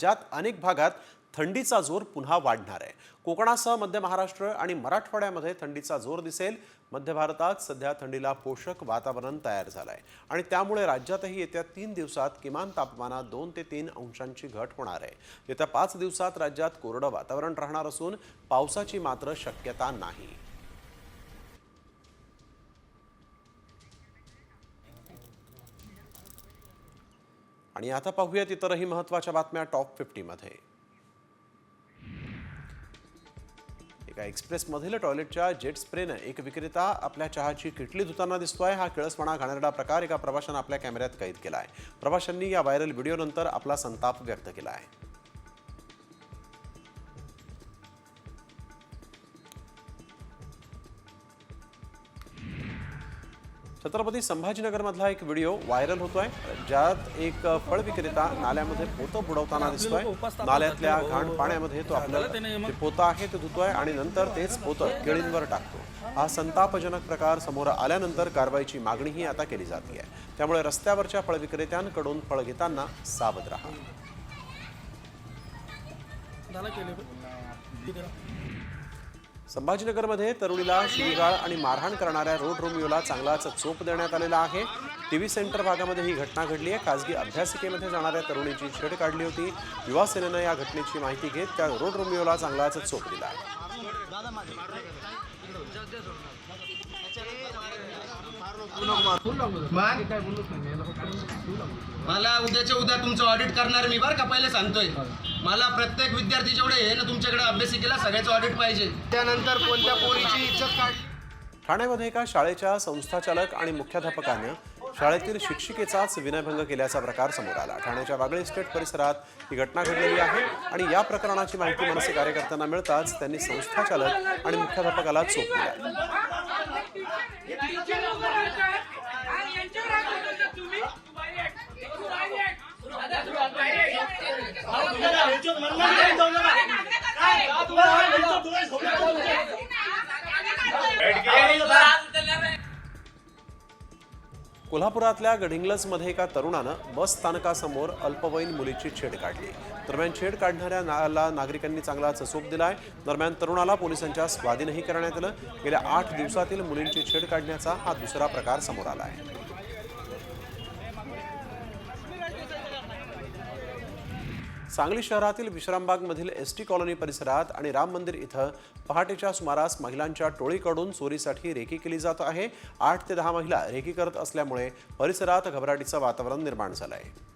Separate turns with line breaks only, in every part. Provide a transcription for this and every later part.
ज्यात अनेक भागात थंडीचा जोर पुन्हा वाढणार आहे। कोकणासह मध्य महाराष्ट्र आणि मराठवाड्यामध्ये थंडीचा जोर दिसेल। मध्य भारतात सध्या थंडीला पोषक वातावरण तयार झालं आहे आणि त्यामुळे राज्यातही येत्या 3 दिवसात किमान तापमानात 2 ते 3 अंशांची घट होणार आहे। येत्या 5 दिवसात राज्यात कोरडं वातावरण राहणार असून पावसाची मात्र शक्यता नाही। आणि आता पाहूयात इतरही महत्त्वाच्या बातम्या टॉप 50 मध्ये। एका एक्सप्रेसमधील टॉयलेटच्या जेट स्प्रेने एक विक्रेता आपल्या चहाची किटली धुताना दिसतोय। हा किळसवाणा घाणेरडा प्रकार एका प्रवाशाने आपल्या कॅमेऱ्यात कैद केला आहे। प्रवाशांनी या व्हायरल व्हिडिओनंतर आपला संताप व्यक्त केला आहे। छत्रपती संभाजीनगरमधला एक व्हिडिओ व्हायरल होतोय, ज्यात एक फळ विक्रेता नाल्यामध्ये पोतं बुडवताना दिसतोय। नाल्यातल्या घाण पाण्यामध्ये तो आपलं जे पोतं आहे ते धुतोय आणि नंतर तेच पोतं केळींवर टाकतो। हा संतापजनक प्रकार समोर आल्यानंतर कारवाईची मागणीही आता केली जाते आहे। त्यामुळे रस्त्यावरच्या फळ विक्रेत्यांकडून फळ घेताना सावध राहा। संभाजीनगरमध्ये तरुणीला शिवीगाळ आणि मारहाण करणाऱ्या रोड रोमियोला चांगलाच चोप देण्यात आलेला आहे। टीव्ही सेंटर भागामध्ये ही घटना घडली आहे। खासगी अभ्यासिकेमध्ये जाणाऱ्या तरुणीची छेड काढली होती। युवा सेनेनं या घटनेची माहिती घेत त्या रोड रोमियोला चांगलाच चोप दिला आहे।
मला उद्याच्या उद्या तुमचं ऑडिट करणार मी, बरं का, पहिले सांगतोय। मला प्रत्येक विद्यार्थी जेवढे आहे ना तुमच्याकडे अभ्यासिकेला सगळ्याचं ऑडिट पाहिजे। त्यानंतर कोणत्या पोरीची इज्जत काढली।
ठाण्यामध्ये एका शाळेच्या संस्थाचालक आणि मुख्याध्यापकाने शाळेतील शिक्षिकेचाच विनयभंग केल्याचा प्रकार समोर आला। ठाण्याच्या वागळे इस्टेट परिसरात ही घटना घडलेली आहे आणि या प्रकरणाची माहिती मनसे कार्यकर्त्यांना मिळताच त्यांनी संस्थाचालक आणि मुख्याध्यापकाला चोप दिला। कोल्हापुरातल्या गडिंग्लजमध्ये एका तरुणानं बस स्थानकासमोर अल्पवयीन मुलीची छेड काढली। दरम्यान छेड काढणाऱ्याला नागरिकांनी चांगलाच चोप दिलाय। दरम्यान तरुणाला पोलिसांच्या स्वाधीनही करण्यात आलं। गेल्या 8 दिवसातील मुलींची छेड काढण्याचा हा दुसरा प्रकार समोर आला आहे। सांगली शहरातील विश्रामबागमधील एसटी कॉलनी परिसरात आणि राम मंदिर इथं पहाटेच्या सुमारास महिलांच्या टोळीकडून चोरीसाठी रेकी केली जात आहे। 8 ते 10 महिला रेकी करत असल्यामुळे परिसरात घबराटीचं वातावरण निर्माण झालं आहे।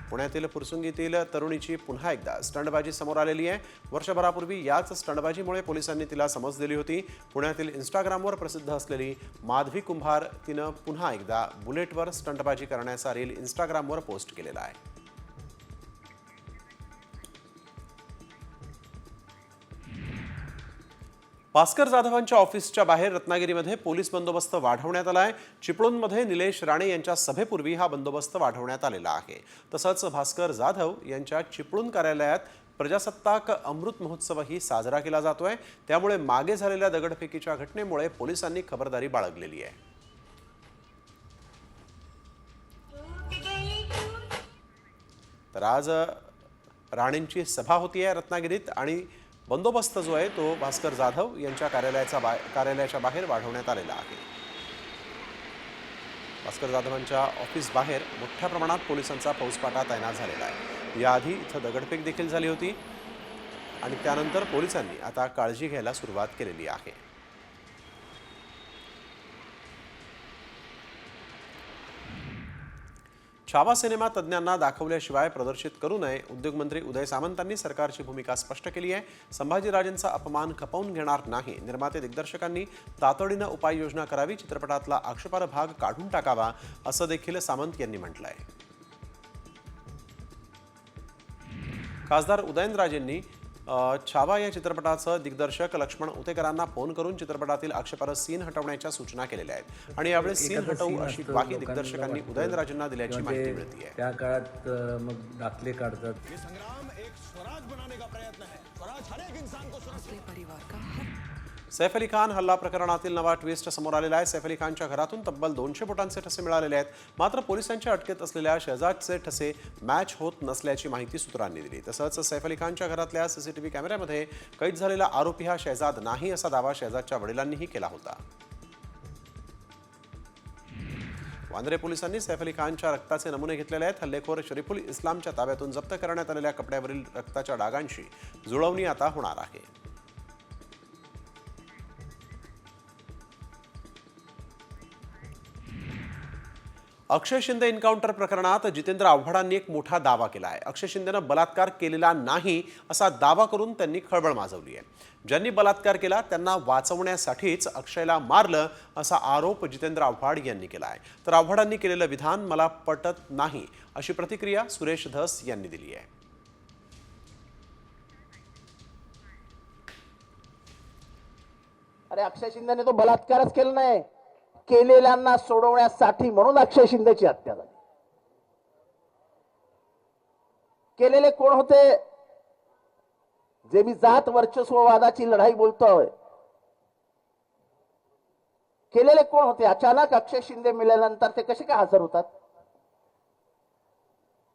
पुण्यातील फुरसुंगीतील तरुणीची पुन्हा एकदा स्टंटबाजी समोर आलेली आहे। वर्षभरापूर्वी याच स्टंटबाजीमुळे पोलिसांनी तिला समज दिली होती। पुण्यातील इंस्टाग्रामवर प्रसिद्ध असलेली माधवी कुंभार तिनं पुन्हा एकदा बुलेटवर स्टंटबाजी करण्याचा रील इंस्टाग्रामवर पोस्ट केलेला आहे। भास्कर जाधवांच्या ऑफिसच्या बाहेर रत्नागिरीमध्ये पोलीस बंदोबस्त वाढवण्यात आला आहे। चिपळूणमध्ये निलेश राणे यांच्या सभेपूर्वी हा बंदोबस्त वाढवण्यात आलेला आहे। तसंच भास्कर जाधव यांच्या चिपळूण कार्यालयात प्रजासत्ताक अमृत महोत्सवही साजरा केला जातोय। त्यामुळे मागे झालेल्या दगडफेकीच्या घटनेमुळे पोलिसांनी खबरदारी बाळगलेली आहे। तर आज राणेंची सभा होतीये रत्नागिरीत आणि बंदोबस्त जो आहे तो भास्कर जाधव यांच्या कार्यालयाच्या बाहेर वाढवण्यात आलेला आहे। भास्कर जाधवांच्या ऑफिस बाहेर मोठ्या प्रमाणात पोलिसांचा फौजफाटा तैनात झालेला आहे। याआधी इथं दगडफेक देखील झाली होती आणि त्यानंतर पोलिसांनी आता काळजी घ्यायला सुरुवात केलेली आहे। छावा सिनेमा तज्ज्ञांना दाखवल्याशिवाय प्रदर्शित करू नये, उद्योगमंत्री उदय सामंतांनी सरकारची भूमिका स्पष्ट केली आहे। संभाजीराजेंचा अपमान खपवून घेणार नाही। निर्माते दिग्दर्शकांनी तातडीनं उपाययोजना करावी, चित्रपटातला आक्षेपार्ह भाग काढून टाकावा असं देखील सामंत यांनी म्हटलंय। खासदार उदयनराजेंनी छावा या चित्रपटाचं दिग्दर्शक लक्ष्मण उतेकरांना फोन करून चित्रपटातील आक्षेपार्ह सीन हटवण्याच्या सूचना केलेल्या आहेत आणि यावेळी सीन हटवू अशी ग्वाही दिग्दर्शकांनी उदयनराजेंना दिल्याची माहिती मिळते।
त्या काळात मग दाखले काढतात।
ये संग्राम एक स्वराज बनाने का प्रयत्न है। स्वराज हर एक इंसान को स्वराज परिवार का हक
सैफ अली खान हल्ला प्रकरणातील नवा ट्विस्ट समोर आलेला आहे। सैफ अली खानच्या घरातून तब्बल 200 बोटांचे ठसे मिळालेले आहेत। मात्र पोलिसांच्या अटकेत असलेल्या शहजादचे ठसे मॅच होत नसल्याची माहिती सूत्रांनी दिली। तसंच सैफ अली खानच्या घरातल्या सीसीटीव्ही कॅमेऱ्यामध्ये कैद झालेला आरोपी हा शहजाद नाही असा दावा शहजादच्या वडिलांनीही केला होता। वांद्रे पोलिसांनी सैफ अली खानच्या रक्ताचे नमुने घेतलेले आहेत। हल्लेखोर शरीफुल इस्लामच्या ताब्यातून जप्त करण्यात आलेल्या कपड्यावरील रक्ताच्या डागांशी जुळवणी आता होणार आहे। अक्षय शिंदे एन्काउंटर प्रकरणात जितेंद्र आव्हाडांनी एक मोठा दावा केला आहे। अक्षय शिंदेनं बलात्कार केलेला नाही असा दावा करून त्यांनी खळबळ माजवली आहे। ज्यांनी बलात्कार केला त्यांना वाचवण्यासाठीच अक्षयला मारलं असा आरोप जितेंद्र आव्हाड यांनी केला आहे। तर आव्हाडांनी केलेलं विधान मला पटत नाही अशी प्रतिक्रिया सुरेश धस यांनी दिली आहे।
अरे अक्षय शिंदेने तो बलात्कारच केला नाही, केलेल्यांना सोडवण्यासाठी म्हणून अक्षय शिंदेची हत्या झाली। केलेले कोण होते? जे मी जात वर्चस्ववादाची लढाई बोलतोय, केलेले कोण होते? अचानक अक्षय शिंदे मिळाल्यानंतर ते कसे काय हजर होतात?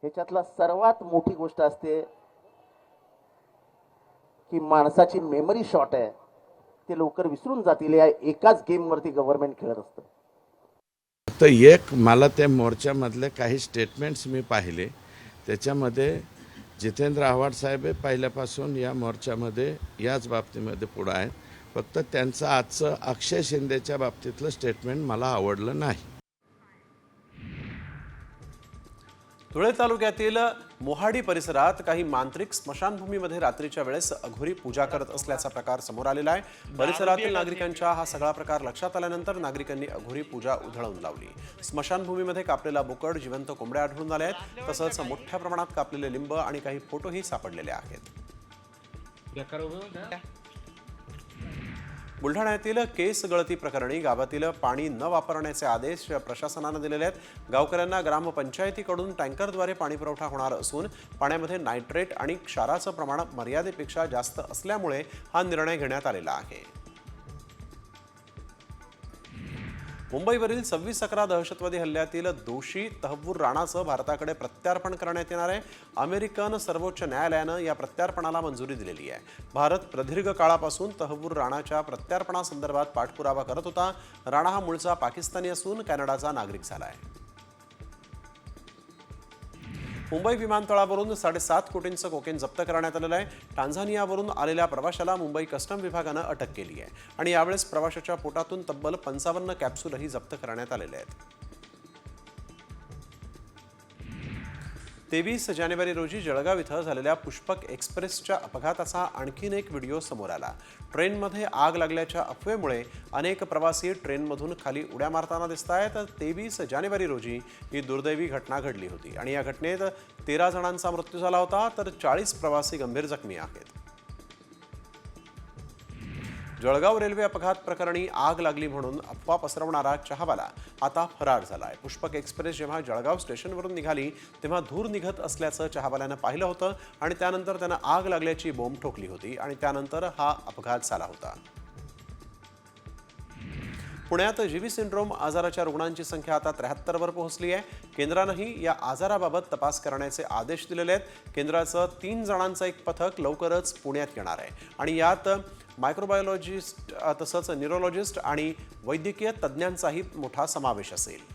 ह्याच्यातला सर्वात मोठी गोष्ट असते की माणसाची मेमरी शॉर्ट आहे, ते लवकर विसरून जातील। या एकाच गेम वरती गव्हर्नमेंट खेळत असतं।
तर एक मला त्या मोर्चामधले काही स्टेटमेंट्स मी पाहिले, त्याच्यामध्ये जितेंद्र आव्हाड साहेब पहिल्यापासून या मोर्चामध्ये याच बाबतीमध्ये पुढे आहेत। फक्त त्यांचं आजचं अक्षय शिंदेच्या बाबतीतलं स्टेटमेंट मला आवडलं नाही।
धुळे तालुक्यातील मोहाडी परिसरात काही मांत्रिक स्मशानभूमीमध्ये रात्रीच्या वेळेस अघोरी पूजा करत असल्याचा प्रकार समोर आलेला आहे। परिसरातील नागरिकांच्या हा सगळा प्रकार लक्षात आल्यानंतर नागरिकांनी अघोरी पूजा उधळून लावली। स्मशानभूमीमध्ये कापलेला बोकड, जिवंत कोंबड्या आढळून आल्या आहेत। तसंच मोठ्या प्रमाणात कापलेले लिंब आणि काही फोटोही सापडलेले आहेत। बुलढाण्यातील केस गळती प्रकरणी गावातील पाणी न वापरण्याचे आदेश प्रशासनाने दिलेले आहेत। गावकऱ्यांना ग्रामपंचायतीकडून टँकरद्वारे पाणी पुरवठा होणार असून पाण्यामध्ये नायट्रेट आणि क्षाराचं प्रमाण मर्यादेपेक्षा जास्त असल्यामुळे हा निर्णय घेण्यात आलेला आहे। मुंबईवरील 26/11 दहशतवादी हल्ल्यातील दोषी तहव्वूर राणाचं भारताकडे प्रत्यार्पण करण्यात येणार आहे। अमेरिकन सर्वोच्च न्यायालयानं या प्रत्यार्पणाला मंजुरी दिलेली आहे। भारत प्रदीर्घ काळापासून तहव्वूर राणाच्या प्रत्यार्पणासंदर्भात पाठपुरावा करत होता। राणा हा मूळचा पाकिस्तानी असून कॅनडाचा नागरिक झाला आहे। मुंबई विमानतळावरून 7.5 कोटींचं कोकेन जप्त करण्यात आलेलं आहे। टांझानियावरून आलेल्या प्रवाशाला मुंबई कस्टम विभागानं अटक केली आहे आणि यावेळेस प्रवाशाच्या पोटातून तब्बल 55 कॅप्सूलही जप्त करण्यात आलेले आहेत। 23 जानेवारी रोजी जळगाव इथं झालेल्या पुष्पक एक्सप्रेसच्या अपघाताचा आणखीन एक व्हिडिओ समोर आला। ट्रेनमध्ये आग लागल्याच्या अफवेमुळे अनेक प्रवासी ट्रेनमधून खाली उड्या मारताना दिसत आहेत। 23 जानेवारी रोजी ही दुर्दैवी घटना घडली होती आणि या घटनेत 13 जणांचा मृत्यू झाला होता, तर 40 प्रवासी गंभीर जखमी आहेत। जळगाव रेल्वे अपघात प्रकरणी आग लागली म्हणून अफवा पसरवणारा चहावाला आता फरार झालाय। पुष्पक एक्सप्रेस जेव्हा जळगाव स्टेशनवरून निघाली तेव्हा धूर निघत असल्याचं चहावाल्यानं पाहिलं होतं आणि त्यानंतर त्यानं आग लागल्याची बोंब ठोकली होती आणि त्यानंतर हा अपघात झाला होता। पुण्यात जीबी सिंड्रोम आजाराच्या रुग्णांची संख्या आता 73 वर पोहोचली आहे। केंद्रानंही या आजाराबाबत तपास करण्याचे आदेश दिलेले आहेत। केंद्राचं 3 जणांचं एक पथक लवकरच पुण्यात येणार आहे आणि यात मायक्रोबायोलॉजिस्ट तसंच न्यूरोलॉजिस्ट आणि वैद्यकीय तज्ज्ञांचाही मोठा समावेश असेल।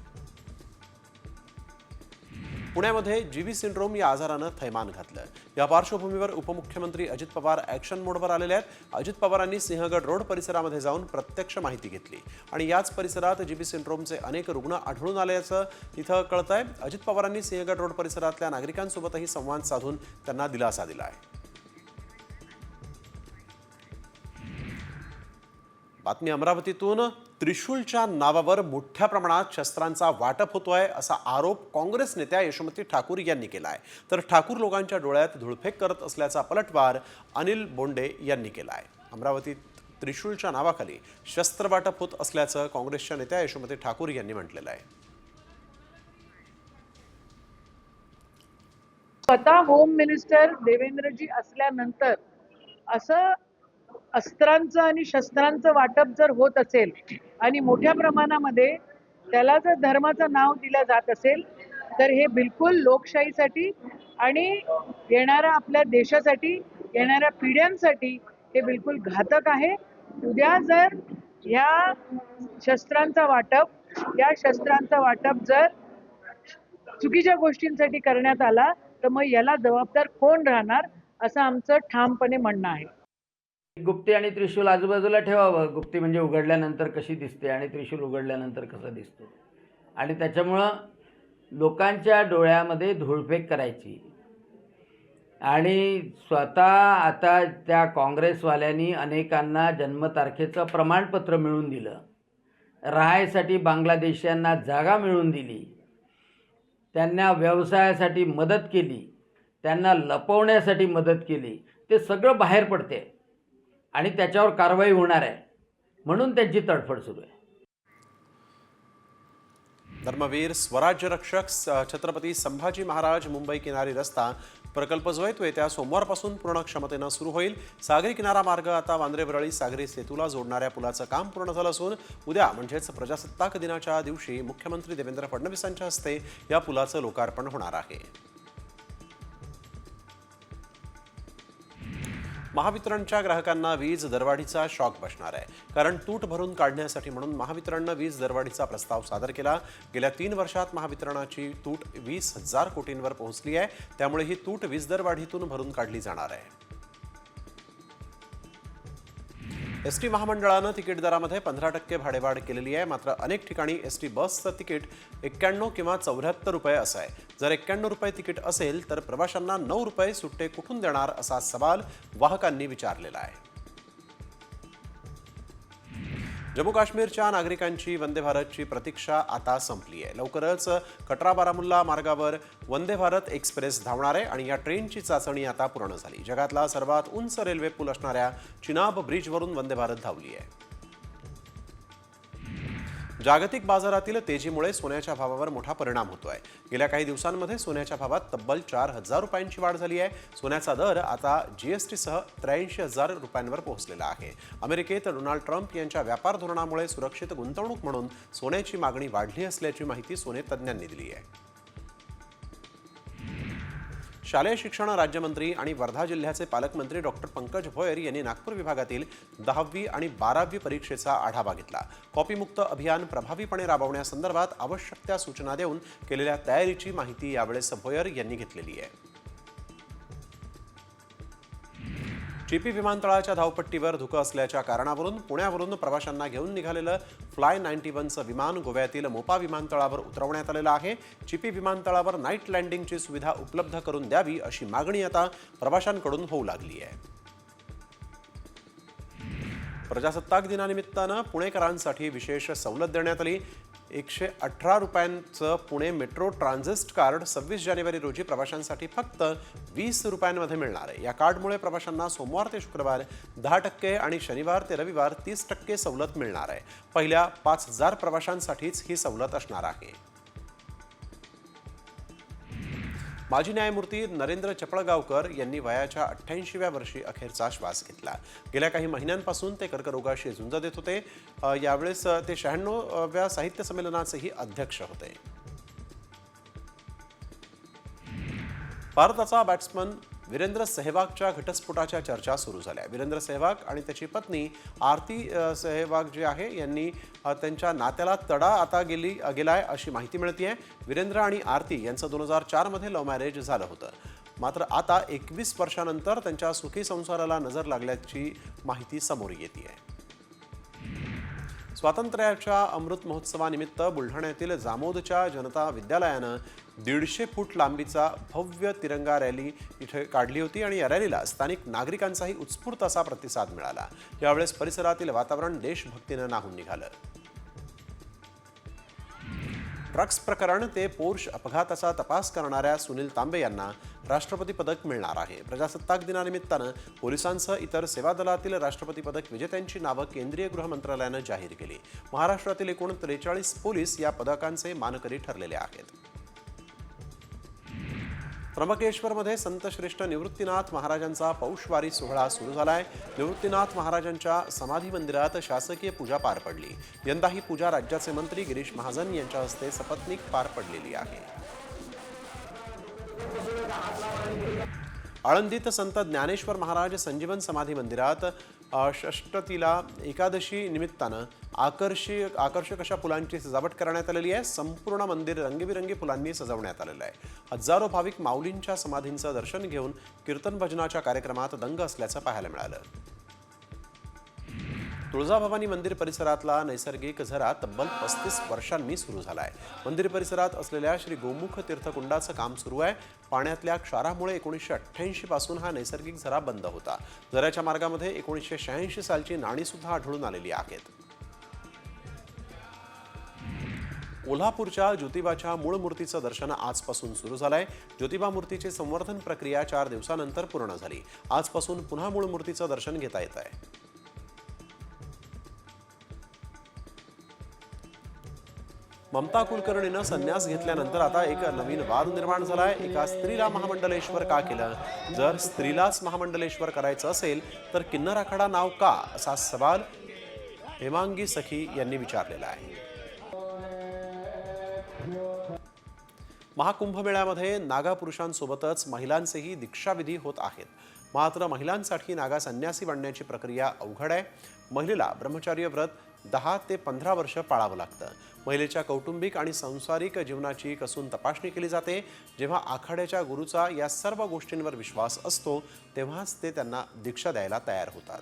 पुण्यामध्ये जीबी सिंड्रोम या आजारानं थैमान घातलं। या पार्श्वभूमीवर उपमुख्यमंत्री अजित पवार ॲक्शन मोडवर आलेले आहेत। अजित पवारांनी सिंहगड रोड परिसरामध्ये जाऊन प्रत्यक्ष माहिती घेतली आणि याच परिसरात जीबी सिंड्रोमचे अनेक रुग्ण आढळून आल्याचं इथं कळतंय। अजित पवारांनी सिंहगड रोड परिसरातल्या नागरिकांसोबतही संवाद साधून त्यांना दिलासा दिला आहे। बातमी अमरावतीतून। त्रिशूलच्या नावावर मोठ्या प्रमाणात शस्त्रांचा वाटप होतोय असा आरोप काँग्रेस नेत्या यशोमती ठाकूर यांनी केला आहे। तर ठाकूर लोकांच्या डोळ्यात धुळफेक करत असल्याचा पलटवार अनिल बोंडे यांनी केला आहे। अमरावतीत त्रिशूलच्या नावाखाली शस्त्र वाटप होत असल्याचं काँग्रेसच्या नेत्या यशोमती ठाकूर यांनी म्हटलेलं आहे।
स्वतः होम मिनिस्टर देवेंद्रजी असल्यानंतर असं अस्त्रांचं आणि शस्त्रांचं वाटप जर होत असेल आणि मोठ्या प्रमाणामध्ये त्याला जर धर्माचं नाव दिलं जात असेल तर हे बिलकुल लोकशाहीसाठी आणि येणाऱ्या आपल्या देशासाठी, येणाऱ्या पिढ्यांसाठी हे बिलकुल घातक आहे. उद्या जर या शस्त्रांचं वाटप जर चुकीच्या गोष्टींसाठी करण्यात आला तर मग याला जबाबदार कोण राहणार असं आमचं ठामपणे म्हणणं आहे.
गुप्ती आणि त्रिशूल आजूबाजूला ठेवावं. गुप्ती म्हणजे उघडल्यानंतर कशी दिसते आणि त्रिशूल उघडल्यानंतर कसं दिसतो, आणि त्याच्यामुळं लोकांच्या डोळ्यामध्ये धूळफेक करायची. आणि स्वतः आता त्या काँग्रेसवाल्यांनी अनेकांना जन्मतारखेचं प्रमाणपत्र मिळवून दिलं, राहायसाठी बांगलादेशीयांना जागा मिळवून दिली, त्यांना व्यवसायासाठी मदत केली, त्यांना लपवण्यासाठी मदत केली. ते सगळं बाहेर पडते आणि त्याच्यावर कारवाई होणार आहे, म्हणून त्यांची तडफड सुरू आहे.
धर्मवीर स्वराज्य रक्षक छत्रपती संभाजी महाराज मुंबई किनारी रस्ता प्रकल्प जो आहे तो येत्या सोमवारपासून पूर्ण क्षमतेनं सुरू होईल. सागरी किनारा मार्ग आता वांद्रे वरळी सागरी सेतूला जोडणाऱ्या पुलाचं काम पूर्ण झालं असून उद्या म्हणजेच प्रजासत्ताक दिनाच्या दिवशी मुख्यमंत्री देवेंद्र फडणवीसांच्या हस्ते या पुलाचं लोकार्पण होणार आहे. महावितरणच्या ग्राहकांना वीज दरवाढीचा शॉक बसणार आहे. कारण तूट भरून काढण्यासाठी म्हणून महावितरणनं वीज दरवाढीचा प्रस्ताव सादर केला. गेल्या 3 वर्षात महावितरणाची तूट 20,000 कोटींवर पोहोचली आहे. त्यामुळे ही तूट वीज दरवाढीतून भरून काढली जाणार आहे. एसटी महामंडळानं तिकीट दरामध्ये 15% भाडेवाढ केलेली आहे. मात्र अनेक ठिकाणी एसटी बसचं तिकीट 91 किंवा 74 रुपये असं आहे. जर 91 रुपये तिकीट असेल तर प्रवाशांना 9 रुपये सुट्टे कुठून देणार असा सवाल वाहकांनी विचारलेला आहे. जम्मू काश्मीरच्या नागरिकांची वंदे भारतची प्रतीक्षा आता संपली आहे. लवकरच कटरा बारामुल्ला मार्गावर वंदे भारत एक्सप्रेस धावणार आहे आणि या ट्रेनची चाचणी आता पूर्ण झाली. जगातला सर्वात उंच रेल्वे पूल असणाऱ्या चिनाब ब्रिजवरून वंदे भारत धावली आहे. जागतिक बाजारातील तेजीमुळे सोन्याच्या भावावर मोठा परिणाम होतोय. गेल्या काही दिवसांमध्ये सोन्याच्या भावात तब्बल 4,000 रुपयांची वाढ झाली आहे. सोन्याचा दर आता जीएसटीसह 83,000 रुपयांवर पोहोचलेला आहे. अमेरिकेत डोनाल्ड ट्रम्प यांच्या व्यापार धोरणामुळे सुरक्षित गुंतवणूक म्हणून सोन्याची मागणी वाढली असल्याची माहिती सोने तज्ज्ञांनी दिली आहे. शालेय शिक्षण राज्यमंत्री आणि वर्धा जिल्ह्याचे पालकमंत्री डॉक्टर पंकज भोयर यांनी नागपूर विभागातील 10वी आणि 12वी परीक्षेचा आढावा घेतला. कॉपीमुक्त अभियान प्रभावीपणे राबवण्यासंदर्भात आवश्यक त्या सूचना देऊन केलेल्या तयारीची माहिती यावेळेस भोयर यांनी घेतलेली आहे. चिपी विमानतळाच्या धावपट्टीवर धुकं असल्याच्या कारणावरून पुण्यावरून प्रवाशांना घेऊन निघालेलं फ्लाय 91चं विमान गोव्यातील मोपा विमानतळावर उतरवण्यात आलेलं आहे. चिपी विमानतळावर नाईट लँडिंगची सुविधा उपलब्ध करून द्यावी अशी मागणी आता प्रवाशांकडून होऊ लागली आहे. प्रजासत्ताक दिनानिमित्तानं पुणेकरांसाठी विशेष सवलत देण्यात आली. 118 रुपयांचं पुणे मेट्रो ट्रान्झिस्ट कार्ड 26 जानेवारी रोजी प्रवाशांसाठी फक्त 20 रुपयांमध्ये मिळणार आहे. या कार्डमुळे प्रवाशांना सोमवार ते शुक्रवार 10% आणि शनिवार ते रविवार 30% सवलत मिळणार आहे. पहिल्या 5,000 प्रवाशांसाठीच ही सवलत असणार आहे. माजी न्यायमूर्ती नरेंद्र चपळगावकर यांनी वयाच्या 88व्या वर्षी अखेरचा श्वास घेतला. गेल्या काही महिन्यांपासून ते कर्करोगाशी झुंज देत होते. यावेळेस ते 96व्या साहित्य संमेलनाचेही अध्यक्ष होते. भारताचा बॅट्समन वीरेंद्र सेहवागच्या घटस्फोटाच्या चर्चा सुरू झाल्या. वीरेंद्र सेहवाग आणि त्याची पत्नी आरती सेहवाग जी आहे यांनी त्यांच्या नात्याला तडा आता गेलाय अशी माहिती मिळते. वीरेंद्र आणि आरती यांचं 2004 मध्ये लव्ह मॅरेज झालं होतं. मात्र आता 21 वर्षानंतर त्यांच्या सुखी संसाराला नजर लागल्याची माहिती समोर येते आहे. स्वातंत्र्याच्या अमृत महोत्सवानिमित्त बुलढाण्यातील जामोदच्या जनता विद्यालयानं 150 फूट लांबीचा भव्य तिरंगा रॅली इथे काढली होती आणि या रॅलीला स्थानिक नागरिकांचाही उत्स्फूर्त असा प्रतिसाद मिळाला. यावेळेस परिसरातील वातावरण देशभक्तीनं न्हाऊन निघालं. ड्रग्स प्रकरण ते पोर्श अपघाताचा तपास करणाऱ्या सुनील तांबे यांना राष्ट्रपती पदक मिळणार आहे. प्रजासत्ताक दिनानिमित्तानं पोलिसांसह इतर सेवा दलातील राष्ट्रपती पदक विजेत्यांची नावं केंद्रीय गृह मंत्रालयानं जाहीर केली. महाराष्ट्रातील एकूण 43 पोलीस या पदकांचे मानकरी ठरलेले आहेत. त्र्यंबकेश्वरमध्ये संतश्रेष्ठ निवृत्तीनाथ महाराजांचा पौषवारी सोहळा सुरू झालाय. निवृत्तीनाथ महाराजांच्या समाधी मंदिरात शासकीय पूजा पार पडली. यंदा ही पूजा राज्याचे मंत्री गिरीश महाजन यांच्या हस्ते सपत्नीक पार पडलेली आहे. आळंदीत संत ज्ञानेश्वर महाराज संजीवन समाधी मंदिरात षष्टतीला एकादशी निमित्तानं आकर्षक अशा फुलांची सजावट करण्यात आलेली आहे. संपूर्ण मंदिर रंगीबिरंगी फुलांनी सजवण्यात आलेलं आहे. हजारो भाविक माऊलींच्या समाधींचं दर्शन घेऊन कीर्तन भजनाच्या कार्यक्रमात दंग असल्याचं पाहायला मिळालं. तुळजाभवानी मंदिर परिसरातला नैसर्गिक झरा तब्बल 35 वर्षांनी सुरू झाला आहे. मंदिर परिसरात असलेल्या श्री गोमुख तीर्थकुंडाचं काम सुरू आहे. पाण्यातल्या क्षारामुळे 1988 पासून हा नैसर्गिक झरा बंद होता. झऱ्याच्या मार्गामध्ये 1986 सालची नाणी सुद्धा आढळून आलेली आहेत. कोल्हापूरच्या ज्योतिबाच्या मूळ मूर्तीचं दर्शन आजपासून सुरू झालंय. ज्योतिबा मूर्तीची संवर्धन प्रक्रिया 4 दिवसानंतर पूर्ण झाली. आजपासून पुन्हा मूळ मूर्तीचं दर्शन घेता येत आहे. ममता कुलकर्णीनं संन्यास घेतल्यानंतर आता एक नवीन वाद निर्माण झालाय. एका स्त्रीला महामंडलेश्वर का केलं? जर स्त्रीलाच महामंडलेश्वर करायचं असेल तर किन्नर आखाडा नाव का, असा सवाल हेमांगी सखी यांनी विचारलेला आहे. महाकुंभमेळ्यामध्ये नागा पुरुषांसोबतच महिलांचेही दीक्षाविधी होत आहेत. मात्र महिलांसाठी नागा संन्यासी बनण्याची प्रक्रिया अवघड आहे. महिलेला ब्रह्मचर्य व्रत 10 ते 15 वर्ष पाळावं लागतं. महिलेच्या कौटुंबिक आणि सांसारिक जीवनाची कसून तपासणी केली जाते. जेव्हा आखाड्याच्या गुरूचा या सर्व गोष्टींवर विश्वास असतो तेव्हाच ते त्यांना दीक्षा द्यायला तयार होतात.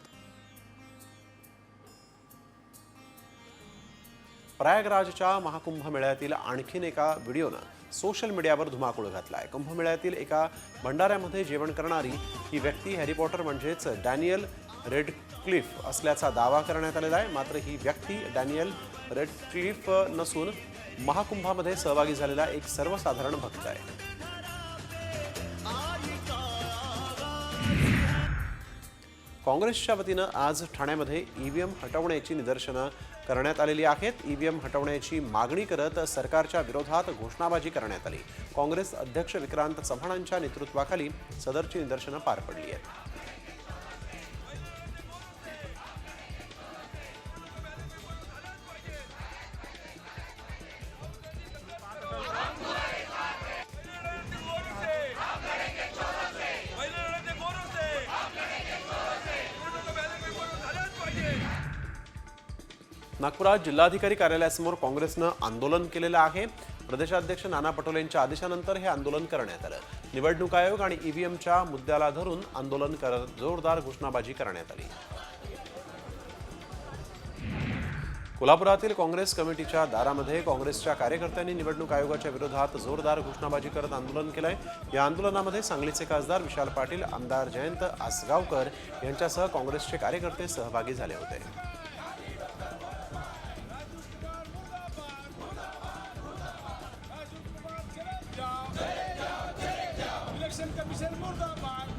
प्रयागराजच्या महाकुंभमेळ्यातील आणखीन एका व्हिडिओनं सोशल मीडियावर धुमाकूळ घातलाय. कुंभमेळ्यातील एका भंडाऱ्यामध्ये जेवण करणारी ही व्यक्ती हॅरी पॉटर म्हणजेच डॅनियल रेडक्लिफ असल्याचा दावा करण्यात आलेला आहे. मात्र ही व्यक्ती डॅनियल रेडक्लिफ नसून महाकुंभामध्ये सहभागी झालेला एक सर्वसाधारण भक्त आहे. काँग्रेसच्या वतीनं आज ठाण्यामध्ये ईव्हीएम हटवण्याची निदर्शनं करण्यात आलेली आहेत. ईव्हीएम हटवण्याची मागणी करत सरकारच्या विरोधात घोषणाबाजी करण्यात आली. काँग्रेस अध्यक्ष विक्रांत चव्हाणांच्या नेतृत्वाखाली सदरची निदर्शनं पार पडली आहेत. नागपुरात जिल्हाधिकारी कार्यालयासमोर काँग्रेसनं आंदोलन केलेलं आहे. प्रदेशाध्यक्ष नाना पटोलेंच्या आदेशानंतर हे आंदोलन करण्यात आलं. निवडणूक आयोग आणि ईव्हीएमच्या मुद्द्याला धरून आंदोलन करत जोरदार घोषणाबाजी करण्यात आली. कोल्हापुरातील काँग्रेस कमिटीच्या दारामध्ये काँग्रेसच्या कार्यकर्त्यांनी निवडणूक आयोगाच्या विरोधात जोरदार घोषणाबाजी करत आंदोलन केलंय. या आंदोलनामध्ये सांगलीचे खासदार विशाल पाटील, आमदार जयंत आसगावकर यांच्यासह काँग्रेसचे कार्यकर्ते सहभागी झाले होते.
इलेक्शन कमिशन मुर्दाबाद.